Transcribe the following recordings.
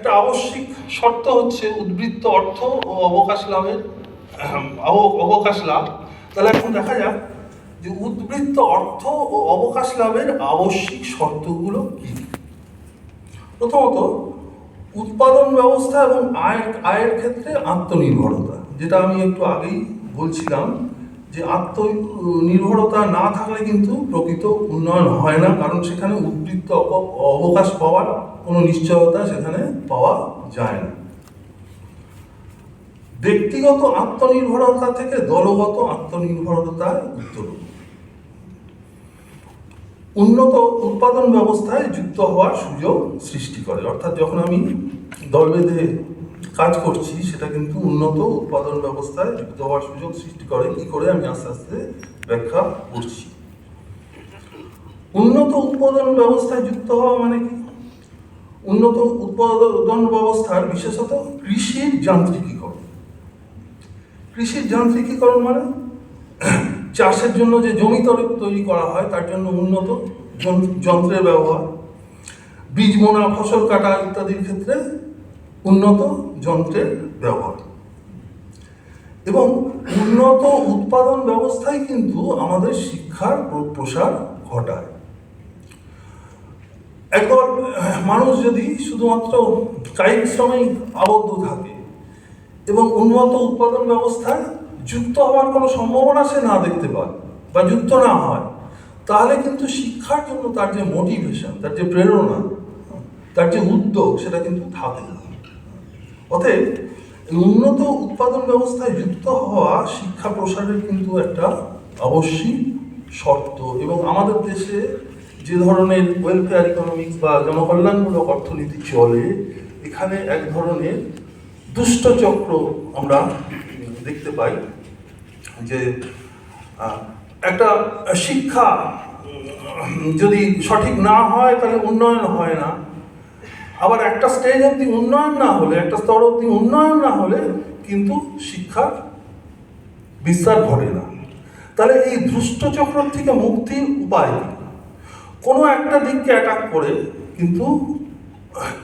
একটা আবশ্যিক শর্ত হচ্ছে উদ্বৃত্ত অর্থ ও অবকাশ লাভের অবকাশ লাভ। তাহলে এখন দেখা যাক যে উদ্বৃত্ত অর্থ ও অবকাশ লাভের আবশ্যিক শর্তগুলো কি। প্রথমত, উৎপাদন ব্যবস্থা এবং আয়ের ক্ষেত্রে আত্মনির্ভরতা, যেটা আমি একটু আগেই বলছিলাম যে আত্মনির্ভরতা না থাকলে কিন্তু প্রকৃত উন্নয়ন হয় না, কারণ সেখানে উদ্বৃত্ত অবকাশ পাওয়ার কোনো নিশ্চয়তা সেখানে পাওয়া যায় না। ব্যক্তিগত আত্মনির্ভরতা থেকে দলগত আত্মনির্ভরতায় উত্তরণ। উন্নত উৎপাদন ব্যবস্থায় যুক্ত হওয়ার সুযোগ সৃষ্টি করে, অর্থাৎ যখন আমি দল বেঁধে কাজ করছি সেটা কিন্তু উন্নত উৎপাদন ব্যবস্থায় যুক্ত হওয়ার সুযোগ সৃষ্টি করে। কি করে আমি আস্তে আস্তে ব্যাখ্যা করছি। উন্নত উৎপাদন ব্যবস্থায় যুক্ত হওয়া মানে কি? উন্নত উৎপাদন ব্যবস্থার বিশেষত কৃষির যান্ত্রিকীকরণ। কৃষির যান্ত্রিকীকরণ মানে চাষের জন্য যে জমি তৈরি করা হয় তার জন্য উন্নত যন্ত্রের ব্যবহার, বীজ বোনা, ফসল কাটা ইত্যাদির ক্ষেত্রে উন্নত যন্ত্রের ব্যবহার। এবং উন্নত উৎপাদন ব্যবস্থায় কিন্তু আমাদের শিক্ষার প্রসার ঘটায়। একবার মানুষ যদি শুধুমাত্র কায়িক শ্রমেই আবদ্ধ থাকে এবং উন্নত উৎপাদন ব্যবস্থায় যুক্ত হওয়ার কোনো সম্ভাবনা সে না দেখতে পায় বা যুক্ত না হয়, তাহলে কিন্তু শিক্ষার জন্য তার যে মোটিভেশন, তার যে প্রেরণা, তার যে উদ্যোগ, সেটা কিন্তু থাকে না। অতএব উন্নত উৎপাদন ব্যবস্থায় যুক্ত হওয়া শিক্ষা প্রসারের কিন্তু একটা আবশ্যিক শর্ত। এবং আমাদের দেশে যে ধরনের ওয়েলফেয়ার ইকোনমিক্স বা জনকল্যাণমূলক অর্থনীতি চলে, এখানে এক ধরনের দুষ্ট চক্র আমরা দেখতে পাই যে একটা শিক্ষা যদি সঠিক না হয় তাহলে উন্নয়ন হয় না, আবার একটা স্টেজ অবধি উন্নয়ন না হলে, একটা স্তর অবধি উন্নয়ন না হলে কিন্তু শিক্ষার বিস্তার ঘটে না। তাহলে এই দুষ্ট চক্র থেকে মুক্তির উপায় কি? কোনো একটা দিককে অ্যাটাক করে কিন্তু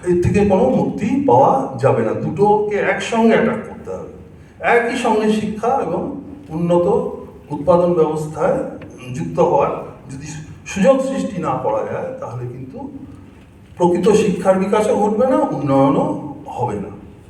এর থেকে কোনো মুক্তি পাওয়া যাবে না, দুটোকে একসঙ্গে অ্যাটাক করতে হবে। একই সঙ্গে শিক্ষা এবং উন্নত উৎপাদন ব্যবস্থায় যুক্ত হওয়ার যদি সুযোগ সৃষ্টি না করা যায়, তাহলে কিন্তু প্রকৃত শিক্ষার বিকাশও ঘটবে না, উন্নয়নও হবে না।